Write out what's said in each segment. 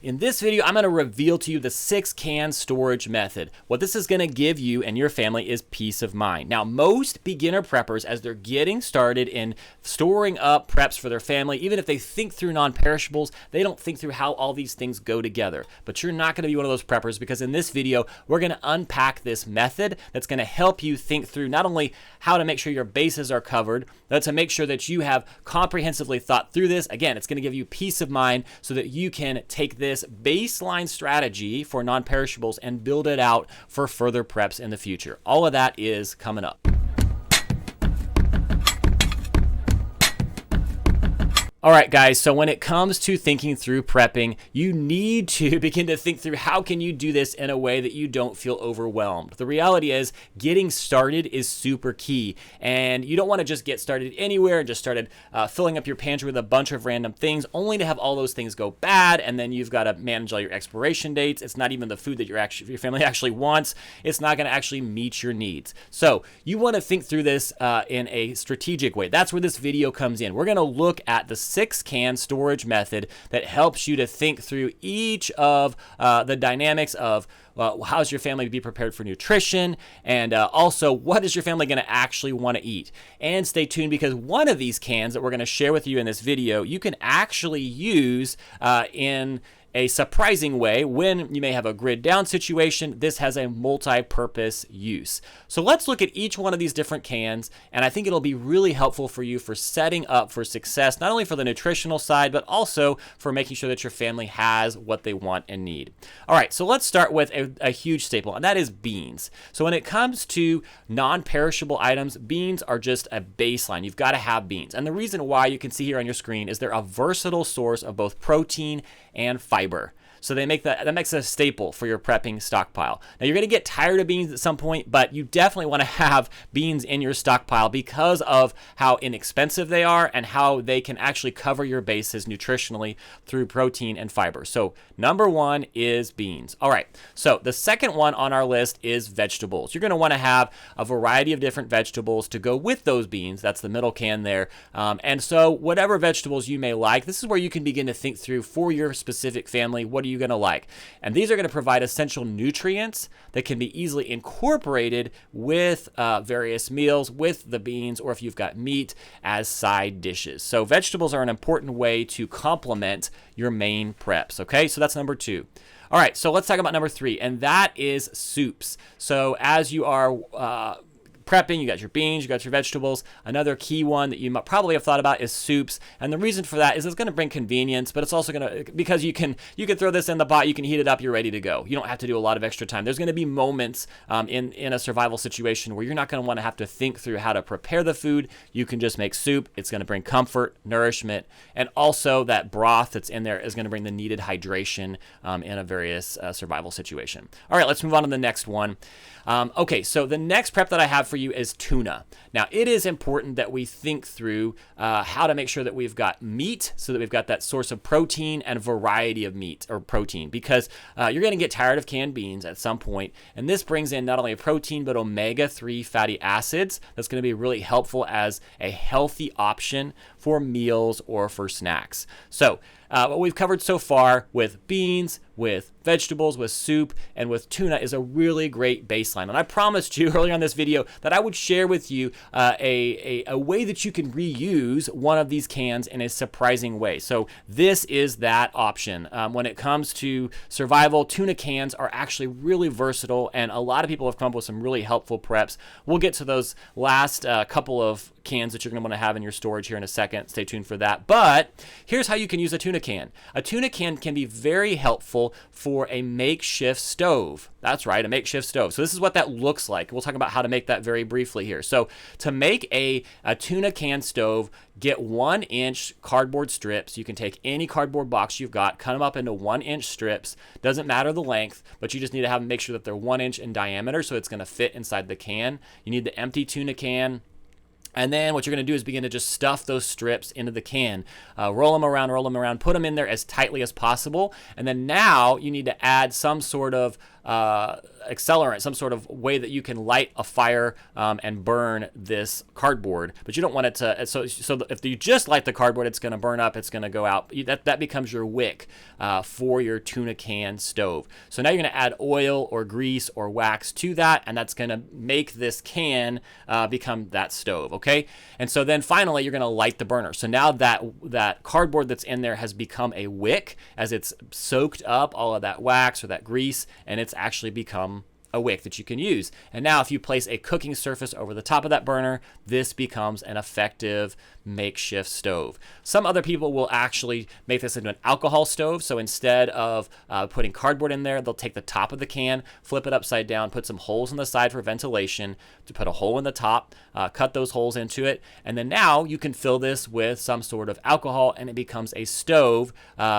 In this video, I'm going to reveal to you the 6-can storage method. What this is going to give you and your family is peace of mind. Now, most beginner preppers, as they're getting started in storing up preps for their family, even if they think through non-perishables, they don't think through how all these things go together. But you're not going to be one of those preppers, because in this video, we're going to unpack this method that's going to help you think through not only how to make sure your bases are covered, but to make sure that you have comprehensively thought through this. Again, it's going to give you peace of mind so that you can take this baseline strategy for non-perishables and build it out for further preps in the future. All of that is coming up. All right, guys, so when it comes to thinking through prepping, you need to begin to think through how can you do this in a way that you don't feel overwhelmed. The reality is getting started is super key, and you don't want to just get started anywhere and just started filling up your pantry with a bunch of random things only to have all those things go bad, and then you've got to manage all your expiration dates. It's not even the food that your family actually wants. It's not going to actually meet your needs. So you want to think through this in a strategic way. That's where this video comes in. We're going to look at the 6-can storage method that helps you to think through each of the dynamics of how's your family be prepared for nutrition, and also what is your family going to actually want to eat. And stay tuned, because one of these cans that we're going to share with you in this video, you can actually use in a surprising way when you may have a grid down situation. This has a multi-purpose use. So let's look at each one of these different cans, and I think it'll be really helpful for you for setting up for success, not only for the nutritional side, but also for making sure that your family has what they want and need. All right, so let's start with a huge staple, and that is beans. So when it comes to non-perishable items, beans are just a baseline. You've got to have beans. And the reason why, you can see here on your screen, is they're a versatile source of both protein and fiber. So that makes it a staple for your prepping stockpile. Now, you're going to get tired of beans at some point, but you definitely want to have beans in your stockpile because of how inexpensive they are and how they can actually cover your bases nutritionally through protein and fiber. So number one is beans. All right, so the second one on our list is vegetables. You're going to want to have a variety of different vegetables to go with those beans. That's the middle can there. And so whatever vegetables you may like, this is where you can begin to think through for your specific family, what are you going to like? And these are going to provide essential nutrients that can be easily incorporated with various meals, with the beans, or if you've got meat as side dishes. So vegetables are an important way to complement your main preps. Okay, so that's number two. All right, so let's talk about number three, and that is soups. So as you are prepping, you got your beans, you got your vegetables. Another key one that you might probably have thought about is soups. And the reason for that is it's going to bring convenience, but it's also going to, because you can throw this in the pot, you can heat it up, you're ready to go. You don't have to do a lot of extra time. There's going to be moments in a survival situation where you're not going to want to have to think through how to prepare the food. You can just make soup. It's going to bring comfort, nourishment, and also that broth that's in there is going to bring the needed hydration in a various survival situation. All right, let's move on to the next one. Okay, so the next prep that I have for you is tuna. Now, it is important that we think through how to make sure that we've got meat, so that we've got that source of protein and variety of meat or protein, because you're going to get tired of canned beans at some point, and this brings in not only a protein but omega-3 fatty acids. That's going to be really helpful as a healthy option for meals or for snacks. So what we've covered so far with beans, with vegetables, with soup, and with tuna is a really great baseline. And I promised you earlier on this video that I would share with you a way that you can reuse one of these cans in a surprising way. So this is that option. When it comes to survival, tuna cans are actually really versatile, and a lot of people have come up with some really helpful preps. We'll get to those last couple of cans that you're going to want to have in your storage here in a second. Stay tuned for that. But here's how you can use a tuna can. A tuna can be very helpful for a makeshift stove. That's right, a makeshift stove. So this is what that looks like. We'll talk about how to make that very briefly here. So to make a tuna can stove, get 1-inch cardboard strips. You can take any cardboard box you've got, cut them up into 1-inch strips. Doesn't matter the length, but you just need to make sure that they're 1 inch in diameter so it's going to fit inside the can. You need the empty tuna can. And then what you're going to do is begin to just stuff those strips into the can. Roll them around, put them in there as tightly as possible. And then now you need to add some sort of accelerant, some sort of way that you can light a fire and burn this cardboard, but you don't want it to. So if you just light the cardboard, it's going to burn up. It's going to go out. That becomes your wick for your tuna can stove. So now you're going to add oil or grease or wax to that, and that's going to make this can become that stove. Okay, and so then finally you're going to light the burner. So now that cardboard that's in there has become a wick as it's soaked up all of that wax or that grease, and it's actually become a wick that you can use. And now if you place a cooking surface over the top of that burner, this becomes an effective makeshift stove. Some other people will actually make this into an alcohol stove. So instead of putting cardboard in there, they'll take the top of the can, flip it upside down, put some holes on the side for ventilation, to put a hole in the top, cut those holes into it, and then now you can fill this with some sort of alcohol and it becomes a stove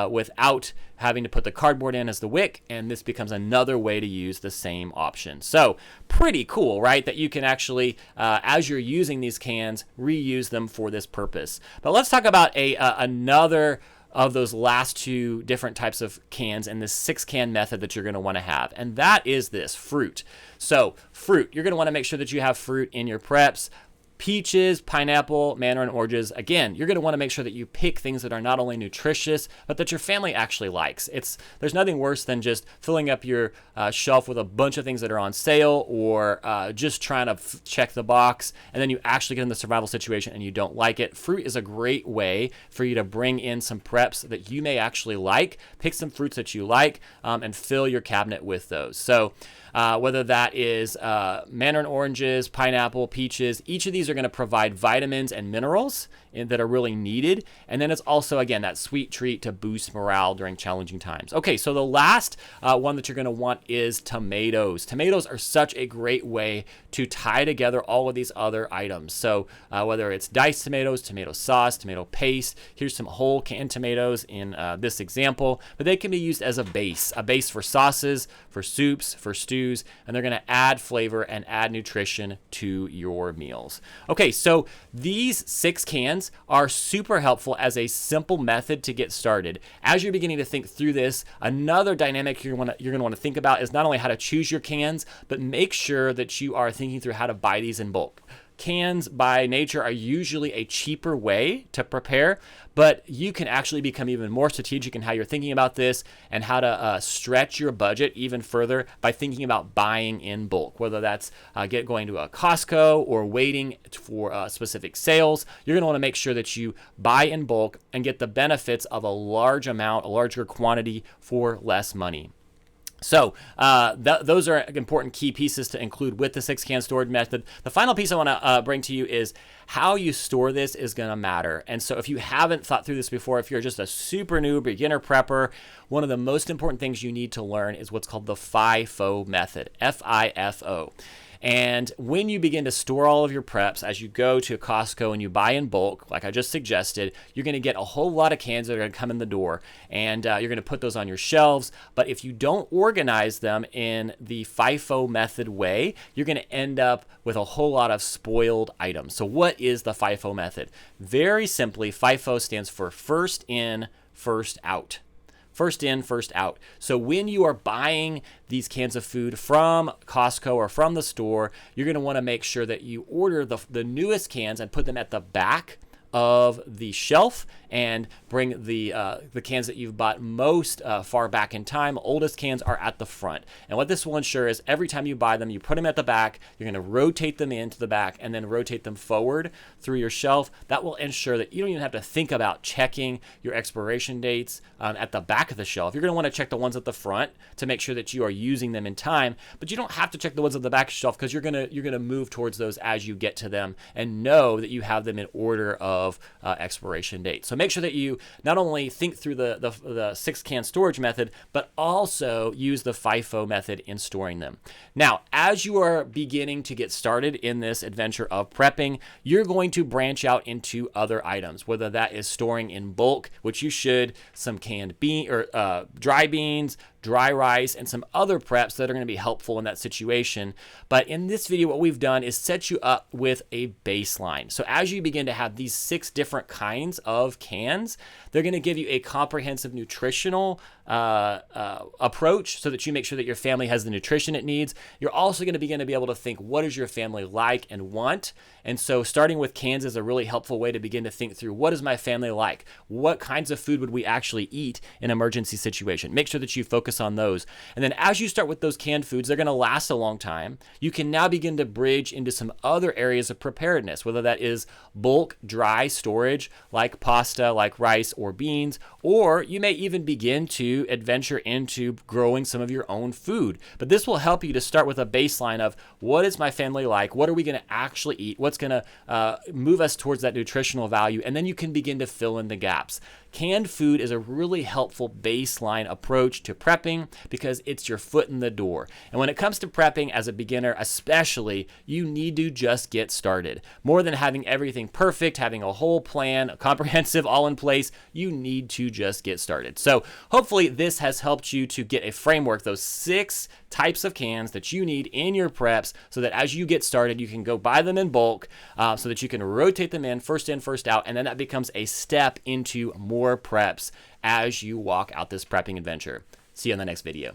without having to put the cardboard in as the wick, and this becomes another way to use the same option. So pretty cool, right? That you can actually, as you're using these cans, reuse them for this purpose. But let's talk about another of those last two different types of cans in this 6-can method that you're going to want to have, and that is this fruit. So fruit, you're going to want to make sure that you have fruit in your preps. Peaches, pineapple, mandarin oranges. Again, you're going to want to make sure that you pick things that are not only nutritious, but that your family actually likes. There's nothing worse than just filling up your shelf with a bunch of things that are on sale, or just trying to check the box, and then you actually get in the survival situation and you don't like it. Fruit is a great way for you to bring in some preps that you may actually like. Pick some fruits that you like and fill your cabinet with those. So whether that is mandarin oranges, pineapple, peaches, each of these are going to provide vitamins and minerals that are really needed. And then it's also, again, that sweet treat to boost morale during challenging times. Okay, so the last one that you're going to want is tomatoes. Tomatoes are such a great way to tie together all of these other items. So whether it's diced tomatoes, tomato sauce, tomato paste, here's some whole canned tomatoes in this example, but they can be used as a base for sauces, for soups, for stews, and they're going to add flavor and add nutrition to your meals. Okay, so these 6 cans are super helpful as a simple method to get started. As you're beginning to think through this, another dynamic you're going to want to think about is not only how to choose your cans, but make sure that you are thinking through how to buy these in bulk. Cans by nature are usually a cheaper way to prepare, but you can actually become even more strategic in how you're thinking about this and how to stretch your budget even further by thinking about buying in bulk, whether that's going to a Costco or waiting for specific sales. You're going to want to make sure that you buy in bulk and get the benefits of a larger quantity for less money. So those are important key pieces to include with the 6-can storage method. The final piece I want to bring to you is how you store this is going to matter. And so if you haven't thought through this before, if you're just a super new beginner prepper, one of the most important things you need to learn is what's called the FIFO method, FIFO. And when you begin to store all of your preps, as you go to Costco and you buy in bulk, like I just suggested, you're going to get a whole lot of cans that are going to come in the door, and you're going to put those on your shelves. But if you don't organize them in the FIFO method way, you're going to end up with a whole lot of spoiled items. So what is the FIFO method? Very simply, FIFO stands for first in, first out. First in, first out. So when you are buying these cans of food from Costco or from the store, you're going to want to make sure that you order the newest cans and put them at the back of the shelf, and bring the cans that you've bought most far back in time. Oldest cans are at the front. And what this will ensure is every time you buy them, you put them at the back, you're going to rotate them into the back and then rotate them forward through your shelf. That will ensure that you don't even have to think about checking your expiration dates at the back of the shelf. You're going to want to check the ones at the front to make sure that you are using them in time, but you don't have to check the ones at the back of the shelf, because you're going to move towards those as you get to them and know that you have them in order of expiration date. So make sure that you not only think through the 6-can storage method, but also use the FIFO method in storing them. Now, as you are beginning to get started in this adventure of prepping, you're going to branch out into other items, whether that is storing in bulk, which you should, some canned dry beans, dry rice, and some other preps that are going to be helpful in that situation. But in this video, what we've done is set you up with a baseline. So as you begin to have these 6 6 different kinds of cans. They're going to give you a comprehensive nutritional approach so that you make sure that your family has the nutrition it needs. You're also going to begin to be able to think, what does your family like and want? And so starting with cans is a really helpful way to begin to think through, what does my family like? What kinds of food would we actually eat in an emergency situation? Make sure that you focus on those. And then as you start with those canned foods, they're going to last a long time. You can now begin to bridge into some other areas of preparedness, whether that is bulk dry storage like pasta, like rice or beans, or you may even begin to adventure into growing some of your own food. But this will help you to start with a baseline of, what is my family like? What are we going to actually eat? What's going to move us towards that nutritional value? And then you can begin to fill in the gaps. Canned food is a really helpful baseline approach to prepping because it's your foot in the door. And when it comes to prepping as a beginner, especially, you need to just get started. More than having everything perfect, having a whole plan, a comprehensive, all in place, you need to just get started. So hopefully this has helped you to get a framework, those 6 types of cans that you need in your preps, so that as you get started, you can go buy them in bulk, so that you can rotate them in, first out, and then that becomes a step into more preps as you walk out this prepping adventure. See you in the next video.